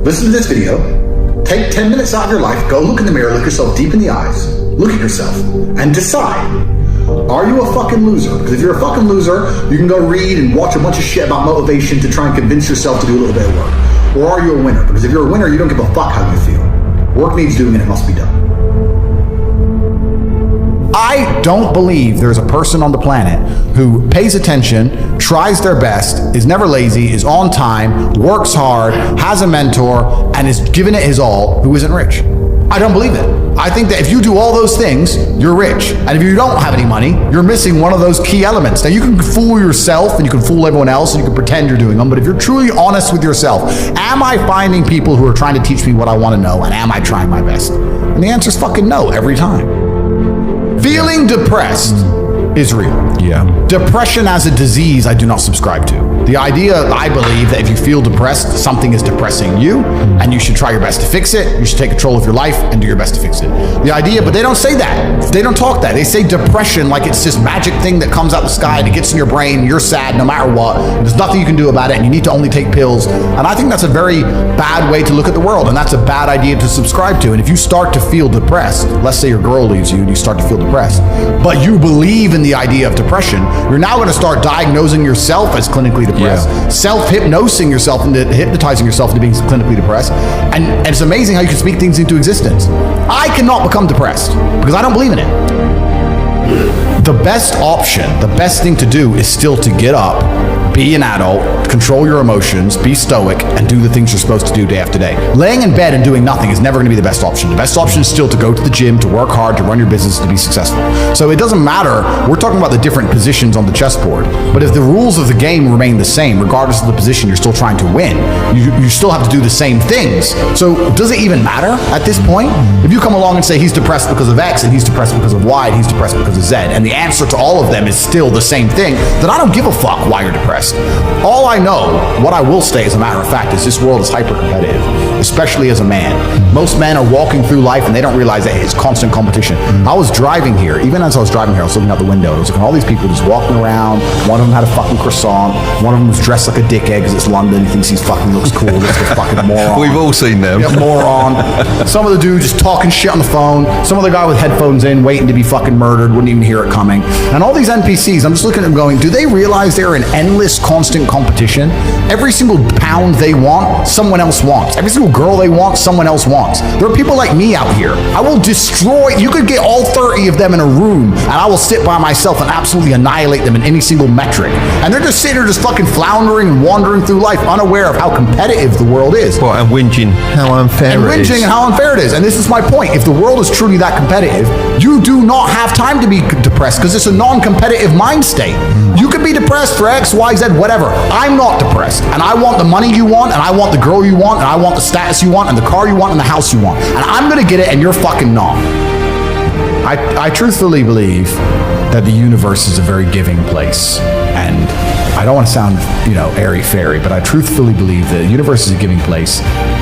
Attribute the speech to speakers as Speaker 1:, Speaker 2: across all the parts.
Speaker 1: listen to this video, take 10 minutes out of your life, go look in the mirror, look yourself deep in the eyes, look at yourself, and decide, are you a fucking loser? Because if you're a fucking loser, you can go read and watch a bunch of shit about motivation to try and convince yourself to do a little bit of work. Or are you a winner? Because if you're a winner, you don't give a fuck how you feel. Work needs doing and it must be done.
Speaker 2: I don't believe there's a person on the planet who pays attention, tries their best, is never lazy, is on time, works hard, has a mentor, and is giving it his all, who isn't rich. I don't believe it. I think that if you do all those things, you're rich. And if you don't have any money, you're missing one of those key elements. Now, you can fool yourself and you can fool everyone else and you can pretend you're doing them, but if you're truly honest with yourself, am I finding people who are trying to teach me what I want to know, and am I trying my best? And the answer is fucking no every time. Feeling depressed is real.
Speaker 3: Yeah.
Speaker 2: Depression as a disease, I do not subscribe to. The idea, I believe, that if you feel depressed, something is depressing you, and you should try your best to fix it. You should take control of your life and do your best to fix it. The idea, but they don't say that. They don't talk that. They say depression like it's this magic thing that comes out the sky and it gets in your brain. You're sad no matter what. There's nothing you can do about it, and you need to only take pills. And I think that's a very bad way to look at the world, and that's a bad idea to subscribe to. And if you start to feel depressed, let's say your girl leaves you and you start to feel depressed, but you believe in the idea of depression, you're now going to start diagnosing yourself as clinically depressed, self-hypnosing yourself into hypnotizing yourself into being clinically depressed, and it's amazing how you can speak things into existence. I cannot become depressed because I don't believe in it. The best option, the best thing to do is still to get up, be an adult, control your emotions, be stoic, and do the things you're supposed to do day after day. Laying in bed and doing nothing is never going to be the best option. The best option is still to go to the gym, to work hard, to run your business, to be successful. So it doesn't matter. We're talking about the different positions on the chessboard. But if the rules of the game remain the same, regardless of the position you're still trying to win, you still have to do the same things. So does it even matter at this point? If you come along and say he's depressed because of X, and he's depressed because of Y, and he's depressed because of Z, and the answer to all of them is still the same thing, then I don't give a fuck why you're depressed. All I know, what I will say as a matter of fact, is this world is hyper-competitive, especially as a man. Most men are walking through life and they don't realize that it's constant competition. I was driving here, even as I was driving here, I was looking out the window, and I was looking at all these people just walking around. One of them had a fucking croissant, one of them was dressed like a dickhead because it's London, he thinks he fucking looks cool, looks like a fucking moron.
Speaker 3: We've all seen them.
Speaker 2: Yeah, moron. Some of the dude just talking shit on the phone, some other guy with headphones in, waiting to be fucking murdered, wouldn't even hear it coming. And all these NPCs, I'm just looking at them going, do they realize they're in endless, constant competition? Every single pound they want, someone else wants. Every single girl they want, someone else wants. There are people like me out here. I will destroy, you could get all 30 of them in a room, and I will sit by myself and absolutely annihilate them in any single metric. And they're just sitting there just fucking floundering and wandering through life, unaware of how competitive the world is.
Speaker 3: Well, and whinging how unfair it is.
Speaker 2: And how unfair it is. And this is my point. If the world is truly that competitive, you do not have time to be depressed because it's a non-competitive mind state. You could be depressed for X, Y, Z, whatever. I'm not depressed. And I want the money you want, and I want the girl you want, and I want the status you want, and the car you want, and the house you want. And I'm going to get it, and you're fucking not. I truthfully believe that the universe is a very giving place. And I don't want to sound, airy-fairy, but I truthfully believe that the universe is a giving place,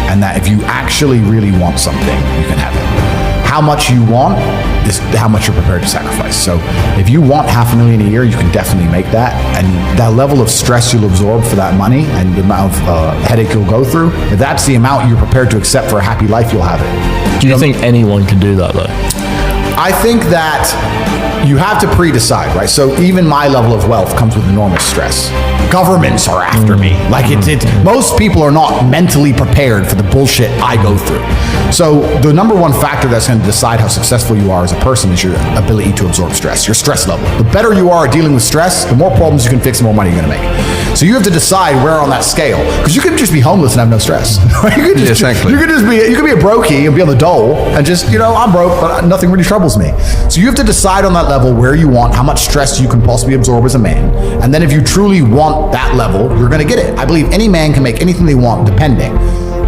Speaker 2: and that if you actually really want something, you can have it. How much you want is how much you're prepared to sacrifice. So if you want $500,000 a year, you can definitely make that. And that level of stress you'll absorb for that money and the amount of headache you'll go through, if that's the amount you're prepared to accept for a happy life, you'll have it.
Speaker 4: Do you think anyone can do that though?
Speaker 2: I think that you have to pre-decide, right? So even my level of wealth comes with enormous stress. Governments are after me. Like most people are not mentally prepared for the bullshit I go through. So the number one factor that's going to decide how successful you are as a person is your ability to absorb stress, your stress level. The better you are at dealing with stress, the more problems you can fix, the more money you're going to make. So you have to decide where on that scale, because you could just be homeless and have no stress. Right? You could be a brokey and be on the dole and just, I'm broke, but nothing really troubles me. So you have to decide on that level where you want, how much stress you can possibly absorb as a man. And then if you truly want that level, you're going to get it. I believe any man can make anything they want, depending.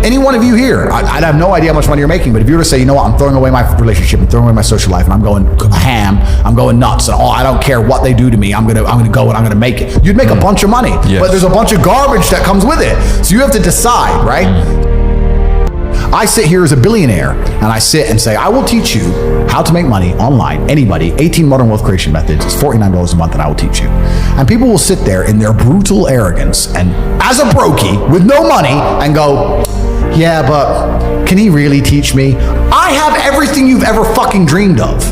Speaker 2: Any one of you here, I have no idea how much money you're making, but if you were to say, you know what, I'm throwing away my relationship, I'm throwing away my social life, and I'm going ham, I'm going nuts, and I don't care what they do to me, I'm gonna go and I'm gonna make it. You'd make a bunch of money, but there's a bunch of garbage that comes with it. So you have to decide, right? I sit here as a billionaire, and I sit and say, I will teach you how to make money online, anybody, 18 modern wealth creation methods, it's $49 a month, and I will teach you. And people will sit there in their brutal arrogance, and as a brokey, with no money, and go, Yeah, but can he really teach me? I have everything you've ever fucking dreamed of.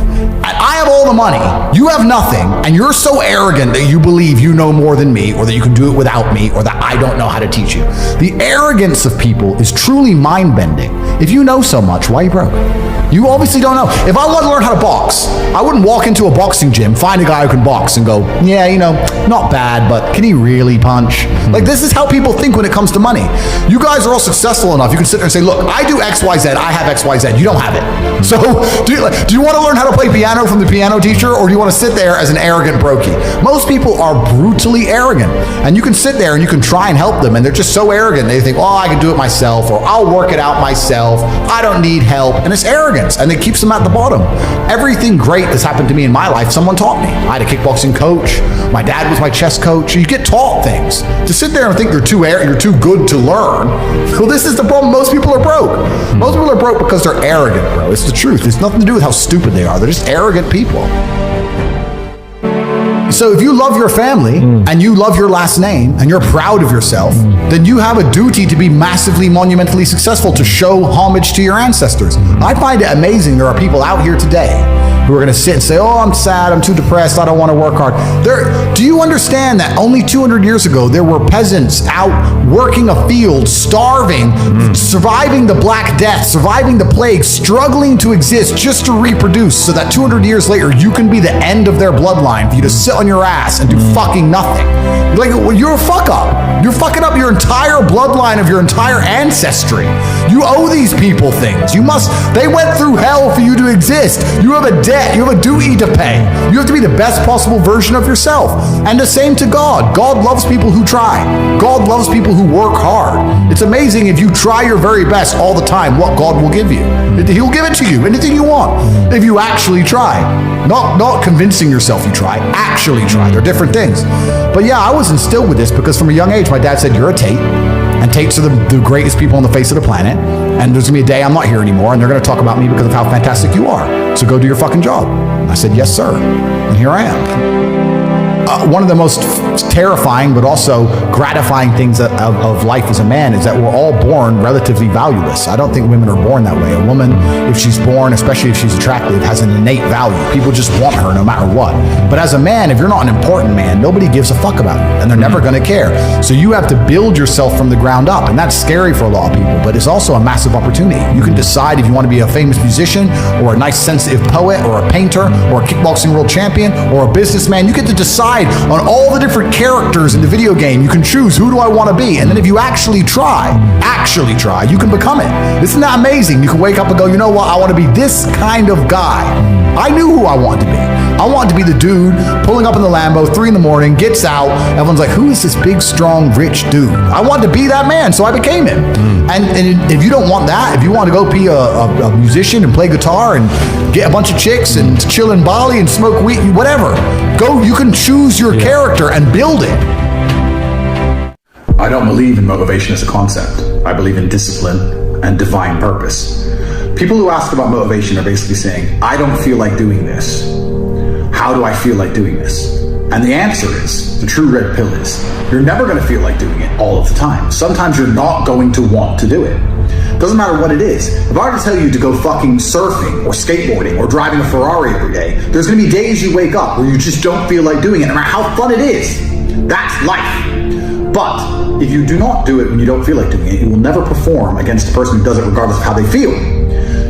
Speaker 2: I have all the money. You have nothing, and you're so arrogant that you believe you know more than me, or that you can do it without me, or that I don't know how to teach you. The arrogance of people is truly mind-bending. If you know so much, why are you broke? You obviously don't know. If I wanted to learn how to box, I wouldn't walk into a boxing gym, find a guy who can box, and go, yeah, you know, not bad, but can he really punch? Like, this is how people think when it comes to money. You guys are all successful enough. You can sit there and say, look, I do X, Y, Z. I have X, Y, Z. You don't have it. So do you want to learn how to play piano from the piano teacher, or do you want to sit there as an arrogant brokey? Most people are brutally arrogant, and you can sit there and you can try and help them, and they're just so arrogant. They think, oh, I can do it myself, or I'll work it out myself. I don't need help. And it's arrogance, and it keeps them at the bottom. Everything great that's happened to me in my life, someone taught me. I had a kickboxing coach. My dad was my chess coach. You get taught things. To sit there and think you're too good to learn, well, this is the problem. Most people are broke. Most people are broke because they're arrogant, bro. It's the truth. It's nothing to do with how stupid they are. They're just arrogant people. So if you love your family and you love your last name and you're proud of yourself, then you have a duty to be massively, monumentally successful, to show homage to your ancestors. I find it amazing there are people out here today who are going to sit and say, oh, I'm sad, I'm too depressed, I don't want to work hard. Do you understand that only 200 years ago, there were peasants out working a field, starving, surviving the Black Death, surviving the plague, struggling to exist just to reproduce, so that 200 years later, you can be the end of their bloodline, for you to sit on your ass and do fucking nothing. Like, well, you're a fuck up. You're fucking up your entire bloodline of your entire ancestry. You owe these people things. They went through hell for you to exist. You have a debt. You have a duty to pay. You have to be the best possible version of yourself. And the same to God. God loves people who try. God loves people who work hard. It's amazing if you try your very best all the time, what God will give you. He'll give it to you, anything you want, if you actually try. Not convincing yourself you try, actually try. They're different things. But yeah, I was instilled with this because from a young age, my dad said, you're a Tate, and Tates are the greatest people on the face of the planet, and there's gonna be a day I'm not here anymore, and they're gonna talk about me because of how fantastic you are. So go do your fucking job. And I said, yes, sir. And here I am. One of the most terrifying but also gratifying things of life as a man is that we're all born relatively valueless. I don't think women are born that way. A woman, if she's born, especially if she's attractive, has an innate value. People just want her no matter what. But as a man, if you're not an important man, nobody gives a fuck about you, and they're never going to care. So you have to build yourself from the ground up, and that's scary for a lot of people, but it's also a massive opportunity. You can decide if you want to be a famous musician, or a nice sensitive poet, or a painter, or a kickboxing world champion, or a businessman. You get to decide on all the different characters in the video game. You can choose, who do I want to be? And then if you actually try, you can become it. Isn't that amazing? You can wake up and go, you know what? I want to be this kind of guy. I knew who I wanted to be. I wanted to be the dude pulling up in the Lambo, 3 a.m, gets out. Everyone's like, who is this big, strong, rich dude? I wanted to be that man, so I became him. And if you don't want that, if you want to go be a musician and play guitar and get a bunch of chicks and chill in Bali and smoke weed, whatever, go, you can choose your character and build it.
Speaker 1: I don't believe in motivation as a concept. I believe in discipline and divine purpose. People who ask about motivation are basically saying, I don't feel like doing this. How do I feel like doing this? And the answer is, the true red pill is, you're never going to feel like doing it all of the time. Sometimes you're not going to want to do it. Doesn't matter what it is. If I were to tell you to go fucking surfing or skateboarding or driving a Ferrari every day, there's going to be days you wake up where you just don't feel like doing it, no matter how fun it is. That's life. But if you do not do it when you don't feel like doing it, you will never perform against the person who does it regardless of how they feel.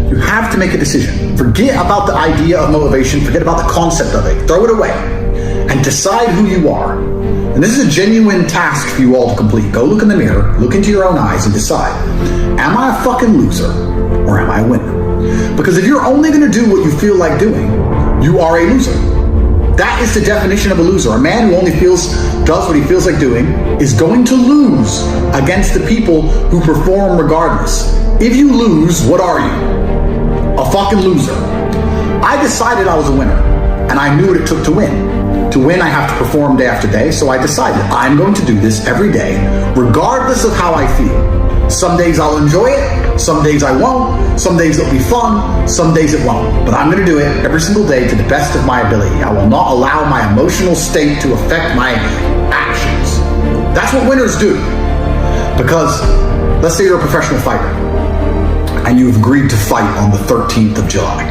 Speaker 1: You have to make a decision. Forget about the idea of motivation, forget about the concept of it, throw it away, and decide who you are. And this is a genuine task for you all to complete. Go look in the mirror, look into your own eyes, and decide, am I a fucking loser, or am I a winner? Because if you're only going to do what you feel like doing, you are a loser. That is the definition of a loser. A man who only does what he feels like doing is going to lose against the people who perform regardless. If you lose, what are you? A fucking loser. I decided I was a winner, and I knew what it took to win. To win, I have to perform day after day, so I decided I'm going to do this every day, regardless of how I feel. Some days I'll enjoy it, some days I won't, some days it'll be fun, some days it won't. But I'm going to do it every single day to the best of my ability. I will not allow my emotional state to affect my actions. That's what winners do. Because let's say you're a professional fighter and you've agreed to fight on the 13th of July.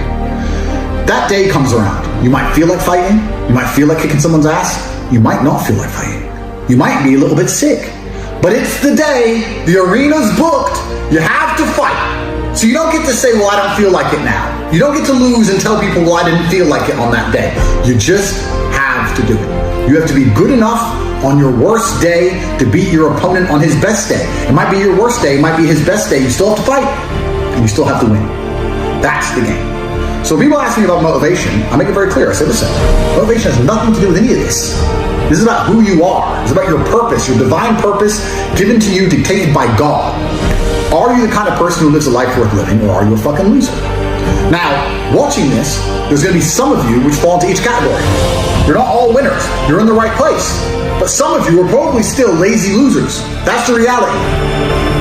Speaker 1: That day comes around. You might feel like fighting. You might feel like kicking someone's ass. You might not feel like fighting. You might be a little bit sick. But it's the day, the arena's booked, you have to fight. So you don't get to say, well, I don't feel like it now. You don't get to lose and tell people, well, I didn't feel like it on that day. You just have to do it. You have to be good enough on your worst day to beat your opponent on his best day. It might be your worst day, it might be his best day. You still have to fight, and you still have to win. That's the game. So when people ask me about motivation, I make it very clear. I say, listen, motivation has nothing to do with any of this. This is about who you are. It's about your purpose, your divine purpose given to you, dictated by God. Are you the kind of person who lives a life worth living, or are you a fucking loser? Now, watching this, there's going to be some of you which fall into each category. You're not all winners. You're in the right place. But some of you are probably still lazy losers. That's the reality.